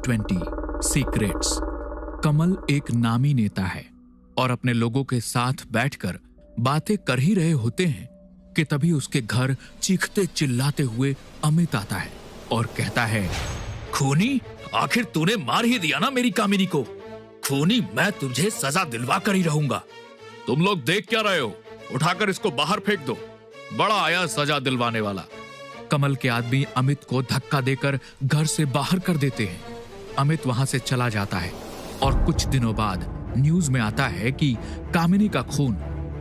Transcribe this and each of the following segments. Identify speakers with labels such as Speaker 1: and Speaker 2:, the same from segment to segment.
Speaker 1: 2020 secrets. कमल एक नामी नेता है और अपने लोगों के साथ बैठकर बातें कर ही रहे होते हैं कि तभी उसके घर चीखते चिल्लाते हुए अमित आता है और कहता है, खूनी, आखिर तूने मार ही दिया ना मेरी कामिनी को। खूनी, मैं तुझे सजा दिलवा कर ही रहूंगा। तुम लोग देख क्या रहे हो? उठाकर इसको बाहर फेंक दो। बड़ा आया सजा दिलवाने वाला। कमल के आदमी अमित को धक्का देकर घर से बाहर कर देते हैं। अमित वहां से चला जाता है और कुछ दिनों बाद न्यूज में आता है कि कामिनी का खून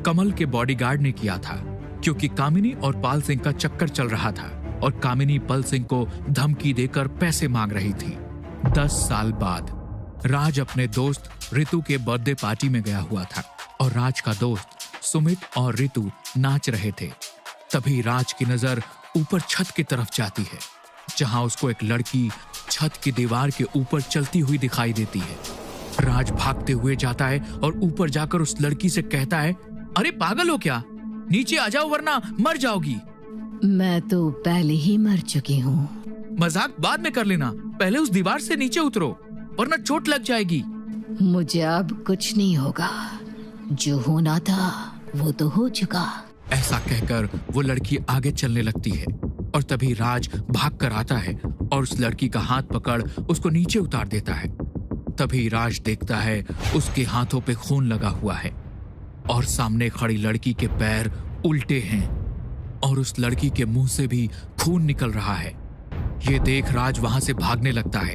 Speaker 1: कमल के बॉडीगार्ड ने किया था, क्योंकि कामिनी और पाल सिंह का चक्कर चल रहा था और कामिनी पल सिंह को धमकी देकर पैसे मांग रही थी। 10 साल बाद राज अपने दोस्त रितु के बर्थडे पार्टी में गया हुआ था और राज का दोस्त सुमित और रितु नाच रहे थे। तभी राज की नजर ऊपर छत की तरफ जाती है, जहां उसको एक लड़की छत की दीवार के ऊपर चलती हुई दिखाई देती है। राज भागते हुए जाता है और ऊपर जाकर उस लड़की से कहता है, अरे पागल हो क्या? नीचे आ जाओ वरना मर जाओगी।
Speaker 2: मैं तो पहले ही मर चुकी हूँ।
Speaker 1: मजाक बाद में कर लेना, पहले उस दीवार से नीचे उतरो वरना चोट लग जाएगी।
Speaker 2: मुझे अब कुछ नहीं होगा, जो होना था वो तो हो चुका।
Speaker 1: ऐसा कहकर वो लड़की आगे चलने लगती है और तभी राज भागकर आता है और उस लड़की का हाथ पकड़ उसको नीचे उतार देता है। तभी राज देखता है उसके हाथों पे खून लगा हुआ है और सामने खड़ी लड़की के पैर उल्टे हैं और उस लड़की के मुंह से भी खून निकल रहा है। ये देख राज वहां से भागने लगता है।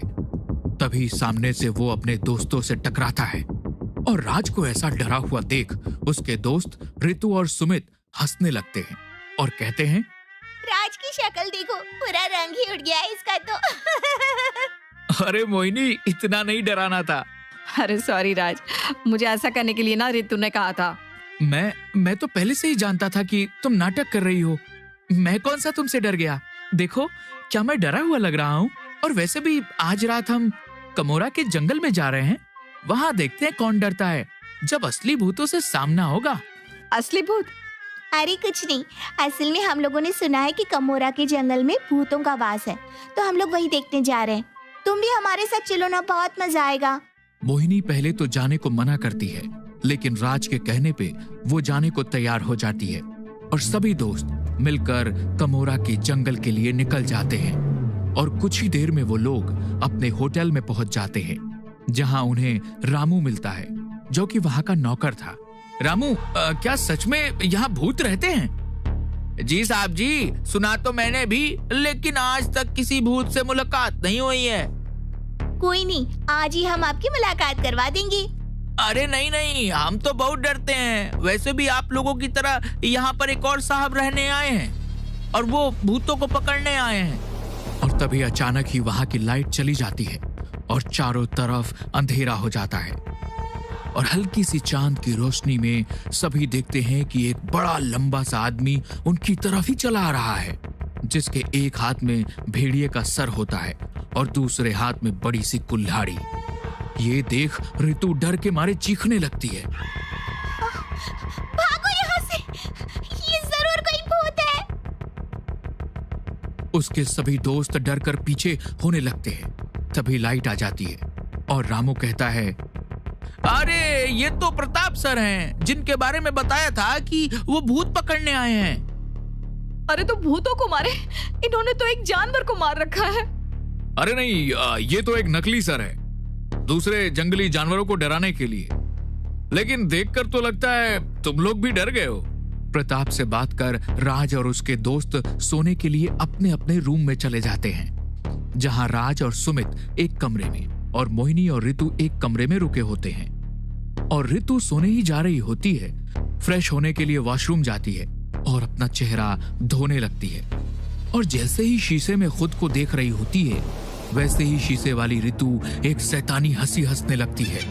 Speaker 1: तभी सामने से वो अपने दोस्तों से टकराता है और राज को ऐसा डरा हुआ देख उसके दोस्त रितु और सुमित हंसने लगते हैं और कहते हैं,
Speaker 3: राज की शक्ल देखो, पूरा रंग ही उड़ गया है इसका तो।
Speaker 1: अरे मोहिनी, इतना नहीं डराना था।
Speaker 2: अरे सॉरी राज, मुझे ऐसा करने के लिए ना रितु ने कहा था।
Speaker 1: मैं तो पहले से ही जानता था कि तुम नाटक कर रही हो। मैं कौन सा तुमसे डर गया? देखो, क्या मैं डरा हुआ लग रहा हूँ? और वैसे भी आज रात हम कमोरा के जंगल में जा रहे हैं, वहाँ देखते हैं कौन डरता है जब असली भूतों से सामना होगा।
Speaker 2: असली भूत?
Speaker 3: अरे कुछ नहीं, असल में हम लोगों ने सुना है कि कमोरा के जंगल में भूतों का वास है, तो हम लोग वही देखने जा रहे हैं। तुम भी हमारे साथ चलो ना, बहुत मजा आएगा।
Speaker 1: मोहिनी पहले तो जाने को मना करती है, लेकिन राज के कहने पे वो जाने को तैयार हो जाती है और सभी दोस्त मिलकर कमोरा के जंगल के लिए निकल जाते हैं और कुछ ही देर में वो लोग अपने होटल में पहुंच जाते हैं, जहां उन्हें रामू मिलता है, जो कि वहां का नौकर था। रामू, क्या सच में यहाँ भूत रहते हैं? जी साहब जी, सुना तो मैंने भी, लेकिन आज तक किसी भूत से मुलाकात नहीं हुई है।
Speaker 3: कोई नहीं, आज ही हम आपकी मुलाकात करवा देंगे।
Speaker 1: अरे नहीं, हम तो बहुत डरते हैं। वैसे भी आप लोगों की तरह यहाँ पर एक और साहब रहने आए हैं और वो भूतों को पकड़ने आए हैं। और तभी अचानक ही वहां की लाइट चली जाती है और चारों तरफ अंधेरा हो जाता है और हल्की सी चांद की रोशनी में सभी देखते हैं कि एक बड़ा लंबा सा आदमी उनकी तरफ ही चला आ रहा है, जिसके एक हाथ में भेड़िए का सर होता है और दूसरे हाथ में बड़ी सी कुल्हाड़ी। ये देख रितु डर के मारे चीखने लगती है।
Speaker 3: भागो यहाँ से, ये जरूर कोई भूत है।
Speaker 1: उसके सभी दोस्त डर कर पीछे होने लगते हैं। तभी लाइट आ जाती है और रामू कहता है, अरे ये तो प्रताप सर हैं, जिनके बारे में बताया था कि वो भूत पकड़ने आए हैं।
Speaker 2: अरे तो भूतों को मारे, इन्होंने तो एक जानवर को मार रखा है।
Speaker 1: अरे नहीं, ये तो एक नकली सर है, दूसरे जंगली जानवरों को डराने के लिए। लेकिन देखकर तो लगता है तुम लोग भी डर गए हो। प्रताप से बात कर राज और उसके दोस्त सोने के लिए अपने अपने रूम में चले जाते हैं, जहां राज और सुमित एक कमरे में और मोहिनी और रितु एक कमरे में रुके होते हैं। और रितु सोने ही जा रही होती है, फ्रेश होने के लिए वॉशरूम जाती है और अपना चेहरा धोने लगती है। और जैसे ही शीशे में खुद को देख रही होती है, वैसे ही शीशे वाली रितु एक शैतानी हंसी हंसने लगती है।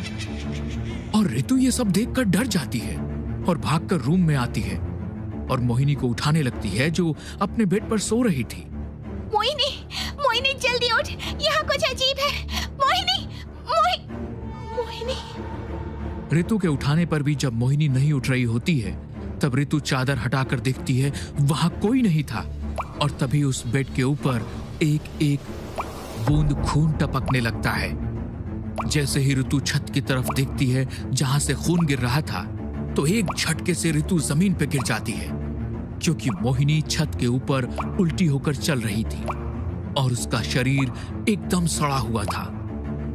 Speaker 1: और रितु ये सब देखकर डर जाती है और भागकर रूम में आती है और मोहिनी को उठाने लगती है, जो अपने बेड पर सो रही थी।
Speaker 3: मोहिनी जल्दी उठ, यहाँ कुछ अजीब है। मोहिनी।
Speaker 1: रितु के उठाने पर भी जब मोहिनी नहीं उठ रही होती है, तब रितु चादर हटाकर देखती है, वहां कोई नहीं था। और तभी उस बेड के ऊपर एक बूंद खून टपकने लगता है। जैसे ही ऋतु छत की तरफ देखती है जहां से खून गिर रहा था, तो एक झटके से ऋतु जमीन पर गिर जाती है, क्योंकि मोहिनी छत के ऊपर उल्टी होकर चल रही थी और उसका शरीर एकदम सड़ा हुआ था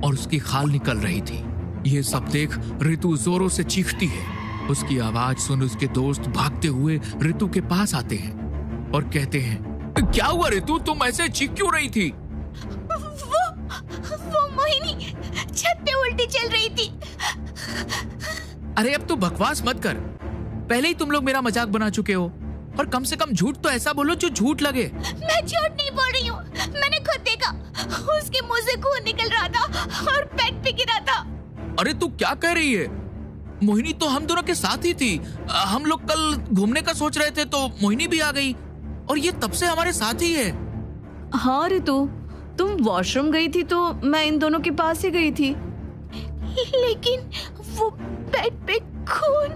Speaker 1: और उसकी खाल निकल रही थी। यह सब देख ऋतु जोरों से चीखती है। उसकी आवाज सुन उसके दोस्त भागते हुए ऋतु के पास आते हैं और कहते हैं, क्या हुआ ऋतु, तुम ऐसे चीख क्यों रही थी?
Speaker 3: वो मोहिनी छत पे उल्टी चल रही थी।
Speaker 1: अरे अब तो बकवास मत कर, पहले ही तुम लोग मेरा मजाक बना चुके हो, और कम से कम झूठ तो ऐसा बोलो जो झूठ लगे।
Speaker 3: मैं झूठ नहीं बोल रही हूँ, मैंने खुद देखा, उसके मुंह से खून निकल रहा था और पेट पे गिरा था।
Speaker 1: अरे तू क्या कह रही है? मोहिनी तो हम दोनों के साथ ही थी। हम लोग कल घूमने का सोच रहे थे तो मोहिनी भी आ गई और ये तब से हमारे साथ ही है।
Speaker 4: हाँ ऋतु, तुम वॉशरूम गई थी तो मैं इन दोनों के पास ही गई थी।
Speaker 3: लेकिन वो पेट पे खून।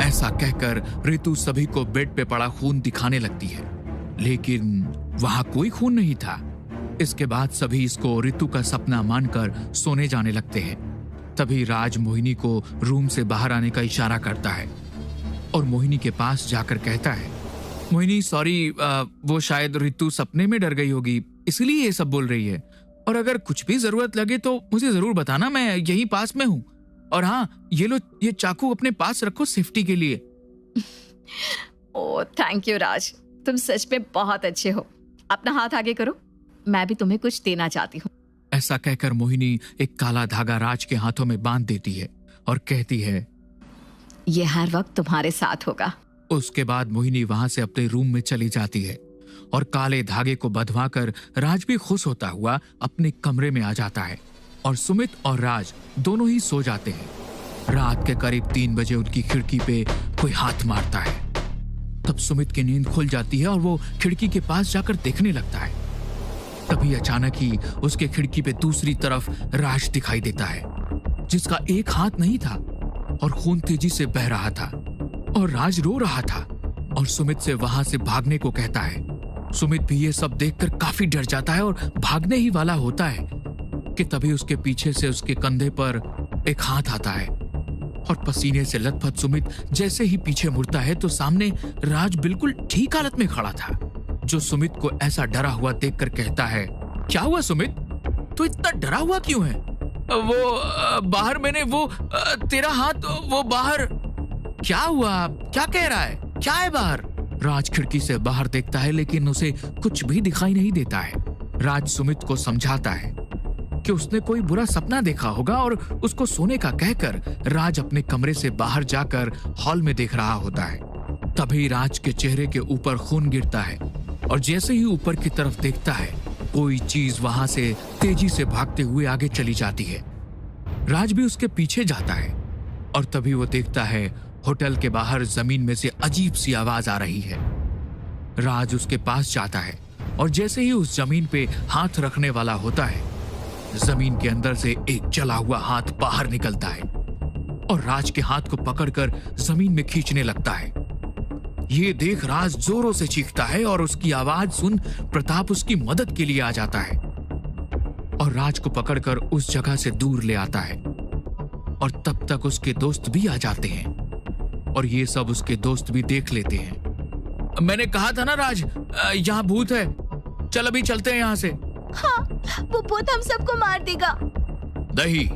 Speaker 1: ऐसा कहकर ऋतु सभी को बेड पे पड़ा खून दिखाने लगती है, लेकिन वहां कोई खून नहीं था। इसके बाद सभी इसको ऋतु का सपना मानकर सोने जाने लगते हैं। तभी राज मोहिनी को रूम से बाहर आने का इशारा करता है और मोहिनी के पास जाकर कहता है, मोहिनी सॉरी, वो शायद ऋतु सपने में डर गई होगी, इसलिए ये सब बोल रही है, और अगर कुछ भी जरूरत लगे तो मुझे जरूर बताना, मैं यहीं पास में हूँ। और हाँ, ये लो, ये चाकू अपने पास रखो सेफ्टी के लिए।
Speaker 4: ओह थैंक यू राज, तुम सच में बहुत अच्छे हो। अपना हाथ आगे करो, मैं भी तुम्हें कुछ देना चाहती हूँ।
Speaker 1: ऐसा कहकर मोहिनी एक काला धागा राज के हाथों में बांध देती है और कहती है,
Speaker 4: ये हर वक्त तुम्हारे साथ होगा।
Speaker 1: उसके बाद मोहिनी वहां से अपने रूम में चली जाती है और काले धागे को बंधवाकर राज भी खुश होता हुआ अपने कमरे में आ जाता है और सुमित और राज दोनों ही सो जाते हैं। रात के करीब 3 बजे उनकी खिड़की पे कोई हाथ मारता है। तब सुमित की नींद खुल जाती है और वो खिड़की के पास जाकर देखने लगता है। तभी अचानक ही उसके खिड़की पे दूसरी तरफ राज दिखाई देता है, जिसका एक हाथ नहीं था और खून तेजी से बह रहा था और राज रो रहा था और सुमित से वहां से भागने को कहता है। सुमित भी ये सब देखकर काफी डर जाता है और भागने ही वाला होता है कि तभी उसके पीछे से उसके कंधे पर एक हाथ आता है और पसीने से लथपथ सुमित जैसे ही पीछे मुड़ता है तो सामने राज बिल्कुल ठीक हालत में खड़ा था, जो सुमित को ऐसा डरा हुआ देखकर कहता है, क्या हुआ सुमित, तू इतना डरा हुआ क्यों है? वो बाहर मैंने वो तेरा हाथ वो बाहर। क्या हुआ, क्या कह रहा है, क्या है बाहर? राज खिड़की से बाहर देखता है लेकिन उसे कुछ भी दिखाई नहीं देता है। राज सुमित को समझाता है कि उसने कोई बुरा सपना देखा होगा और उसको सोने का कहकर राज अपने कमरे से बाहर जाकर हॉल में देख रहा होता है। तभी राज के चेहरे के ऊपर खून गिरता है और जैसे ही ऊपर की तरफ देखता है कोई चीज वहां से तेजी से भागते हुए आगे चली जाती है। राज भी उसके पीछे जाता है और तभी वो देखता है होटल के बाहर जमीन में से अजीब सी आवाज आ रही है। राज उसके पास जाता है और जैसे ही उस जमीन पे हाथ रखने वाला होता है, जमीन के अंदर से एक जला हुआ हाथ बाहर निकलता है और राज के हाथ को पकड़कर जमीन में खींचने लगता है। ये देख राज जोरों से चीखता है और उसकी आवाज सुन प्रताप उसकी मदद के लिए आ जाता है और राज को पकड़कर उस जगह से दूर ले आता है। और तब तक उसके दोस्त भी आ जाते हैं और ये सब उसके दोस्त भी देख लेते हैं। मैंने कहा था ना राज, यहाँ भूत है, चल अभी चलते हैं यहाँ से।
Speaker 3: हाँ, वो भूत हम सबको मार देगा।
Speaker 1: नहीं,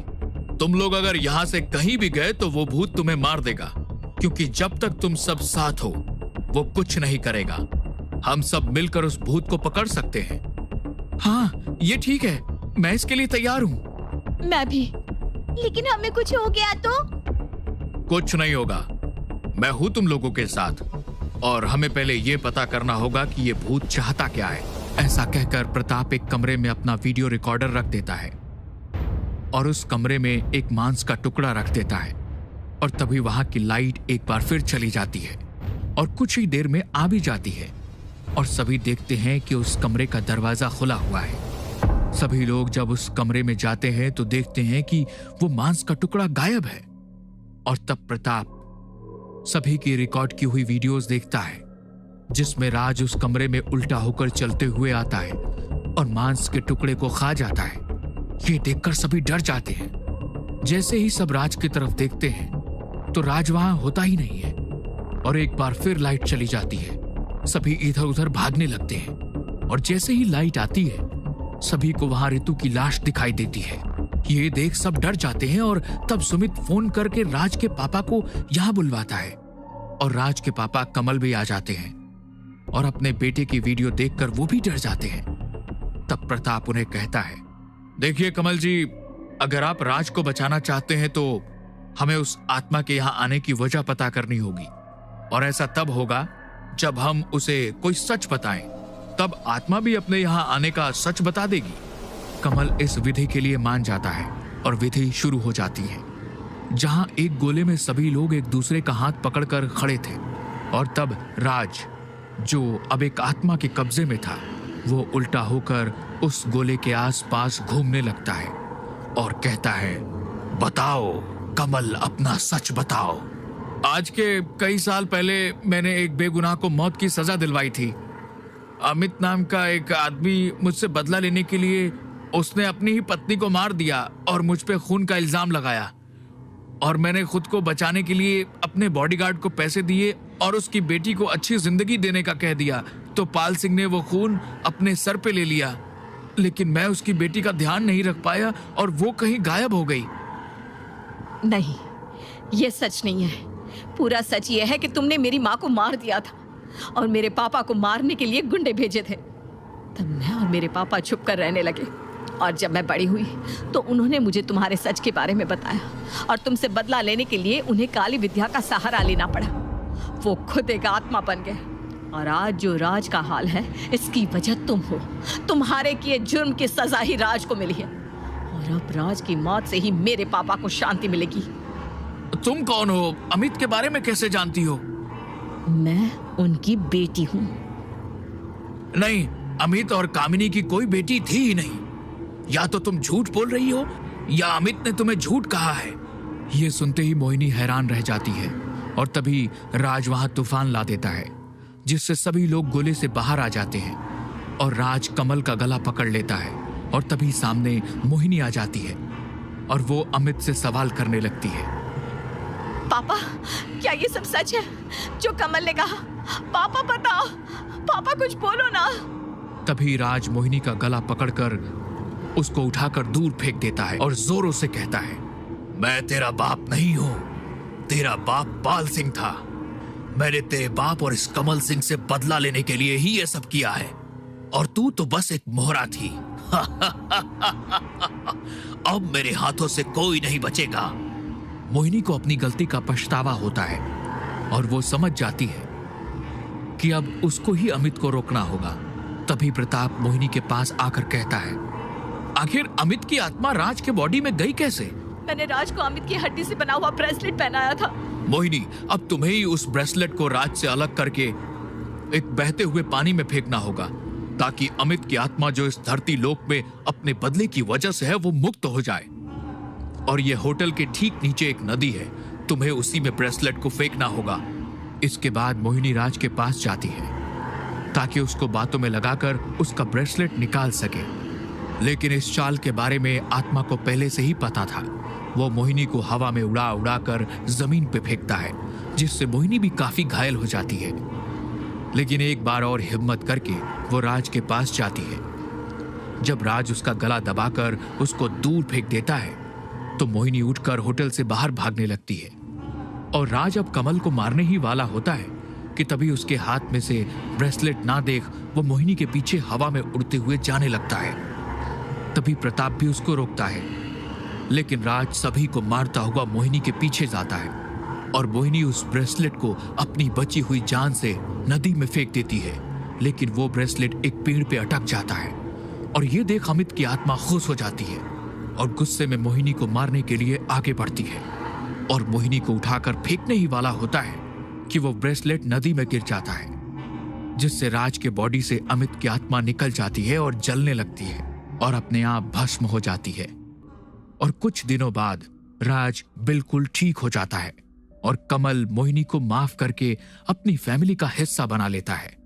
Speaker 1: तुम लोग अगर यहाँ से कहीं भी गए तो वो भूत तुम्हें मार देगा, क्योंकि जब तक तुम सब साथ हो वो कुछ नहीं करेगा। हम सब मिलकर उस भूत को पकड़ सकते हैं। हाँ ये ठीक है, मैं इसके लिए तैयार हूँ।
Speaker 3: मैं भी। लेकिन हमें कुछ हो गया तो?
Speaker 1: कुछ नहीं होगा, मैं हूँ तुम लोगों के साथ और हमें पहले ये पता करना होगा कि ये भूत चाहता क्या है। ऐसा कहकर प्रताप एक कमरे में अपना वीडियो रिकॉर्डर रख देता है और उस कमरे में एक मांस का टुकड़ा रख देता है और तभी वहां की लाइट एक बार फिर चली जाती है और कुछ ही देर में आ भी जाती है और सभी देखते हैं कि उस कमरे का दरवाजा खुला हुआ है। सभी लोग जब उस कमरे में जाते हैं तो देखते हैं कि वो मांस का टुकड़ा गायब है और तब प्रताप सभी की रिकॉर्ड की हुई वीडियोस देखता है जिसमें राज उस कमरे में उल्टा होकर चलते हुए आता है और मांस के टुकड़े को खा जाता है। ये देखकर सभी डर जाते हैं। जैसे ही सब राज की तरफ देखते हैं तो राज वहां होता ही नहीं है और एक बार फिर लाइट चली जाती है। सभी इधर उधर भागने लगते हैं और जैसे ही लाइट आती है सभी को वहां ऋतु की लाश दिखाई देती है। ये देख सब डर जाते हैं और तब सुमित फोन करके राज के पापा को यहाँ बुलवाता है और राज के पापा कमल भी आ जाते हैं और अपने बेटे की वीडियो देखकर वो भी डर जाते हैं। तब प्रताप उन्हें कहता है, देखिए कमल जी, अगर आप राज को बचाना चाहते हैं तो हमें उस आत्मा के यहाँ आने की वजह पता करनी होगी और ऐसा तब होगा जब हम उसे कोई सच बताएं, तब आत्मा भी अपने यहाँ आने का सच बता देगी। कमल इस विधि के लिए मान जाता है और विधि शुरू हो जाती है, जहां एक गोले में सभी लोग एक दूसरे का हाथ पकड़कर खड़े थे और तब राज, जो अब एक आत्मा के कब्जे में था, वो उल्टा होकर उस गोले के आसपास घूमने लगता है और कहता है, बताओ कमल, अपना सच बताओ। आज के कई साल पहले मैंने एक बेगुनाह को मौत की सजा दिलवाई थी। अमित नाम का एक आदमी मुझसे बदला लेने के लिए उसने अपनी ही पत्नी को मार दिया और मुझ पे खून का इल्जाम लगाया और मैंने खुद को बचाने के लिए अपने बॉडीगार्ड को पैसे दिए और उसकी बेटी को अच्छी जिंदगी देने का कह दिया, तो पाल सिंह ने वो खून अपने सर पे ले लिया, लेकिन मैं उसकी बेटी का ध्यान नहीं रख पाया और वो कहीं गायब हो गई।
Speaker 4: नहीं, ये सच नहीं है। पूरा सच ये है कि तुमने मेरी माँ को मार दिया था और मेरे पापा को मारने के लिए गुंडे भेजे थे। तब मैं और मेरे पापा छुप कर रहने लगे और जब मैं बड़ी हुई तो उन्होंने मुझे तुम्हारे सच के बारे में बताया और तुमसे बदला लेने के लिए उन्हें काली विद्या का सहारा लेना पड़ा। वो खुद एक आत्मा बन गए और आज जो राज का हाल है इसकी वजह तुम हो। तुम्हारे किए जुर्म की सजा ही राज को मिली है और अब राज की मौत से ही मेरे पापा को शांति मिलेगी।
Speaker 1: तुम कौन हो? अमित के बारे में कैसे जानती हो?
Speaker 4: मैं उनकी बेटी हूँ।
Speaker 1: नहीं, अमित और कामिनी की कोई बेटी थी ही नहीं। या तो तुम झूठ बोल रही हो या अमित ने तुम्हें झूठ कहा है। ये सुनते ही मोहिनी हैरान रह जाती है और तभी राज वहां तूफान ला देता है, जिससे सभी लोग गोले से बाहर आ जाते हैं और राज कमल का गला पकड़ लेता है और तभी सामने मोहिनी आ जाती है और वो अमित से सवाल करने लगती है।
Speaker 4: पापा, क्या ये सब सच है जो कमल ने कहा? पापा बताओ, पापा कुछ बोलो ना।
Speaker 1: तभी राज मोहिनी का गला पकड़कर उसको उठाकर दूर फेंक देता है और जोरों से कहता है, मैं तेरा बाप नहीं हूं, तेरा बाप पाल सिंह था। मैंने तेरे बाप और इस कमल सिंह से बदला लेने के लिए ही ये सब किया है और तू तो बस एक मोहरा थी। अब मेरे हाथों से कोई नहीं बचेगा। मोहिनी को अपनी गलती का पछतावा होता है और वो समझ जाती है कि अब उसको ही अमित को रोकना होगा। तभी प्रताप मोहिनी के पास आकर कहता है, आखिर अमित की आत्मा राज के बॉडी में गई कैसे?
Speaker 4: मैंने राज को अमित की हड्डी से बना हुआ ब्रेसलेट पहनाया था।
Speaker 1: मोहिनी, अब तुम्हें ही उस ब्रेसलेट को राज से अलग करके एक बहते हुए पानी में फेंकना होगा, ताकि अमित की आत्मा जो इस धरती लोक में अपने बदले की वजह से है वो मुक्त हो जाए। और ये होटल के ठीक नीचे एक नदी है, तुम्हें उसी में ब्रेसलेट को फेंकना होगा। इसके बाद मोहिनी राज के पास जाती है ताकि उसको बातों में लगाकर उसका ब्रेसलेट निकाल सके, लेकिन इस चाल के बारे में आत्मा को पहले से ही पता था। वो मोहिनी को हवा में उड़ा उड़ा कर जमीन पे फेंकता है, जिससे मोहिनी भी काफी घायल हो जाती है। लेकिन एक बार और हिम्मत करके वो राज के पास जाती है। जब राज उसका गला दबाकर उसको दूर फेंक देता है तो मोहिनी उठकर होटल से बाहर भागने लगती है और राज अब कमल को मारने ही वाला होता है कि तभी उसके हाथ में से ब्रेसलेट ना देख वो मोहिनी के पीछे हवा में उड़ते हुए जाने लगता है। तभी प्रताप भी उसको रोकता है, लेकिन राज सभी को मारता हुआ मोहिनी के पीछे जाता है और मोहिनी उस ब्रेसलेट को अपनी बची हुई जान से नदी में फेंक देती है, लेकिन वो ब्रेसलेट एक पेड़ पे अटक जाता है और ये देख अमित की आत्मा खुश हो जाती है और गुस्से में मोहिनी को मारने के लिए आगे बढ़ती है और मोहिनी को उठाकर फेंकने ही वाला होता है कि वो ब्रेसलेट नदी में गिर जाता है, जिससे राज के बॉडी से अमित की आत्मा निकल जाती है और जलने लगती है और अपने आप भस्म हो जाती है। और कुछ दिनों बाद राज बिल्कुल ठीक हो जाता है और कमल मोहिनी को माफ करके अपनी फैमिली का हिस्सा बना लेता है।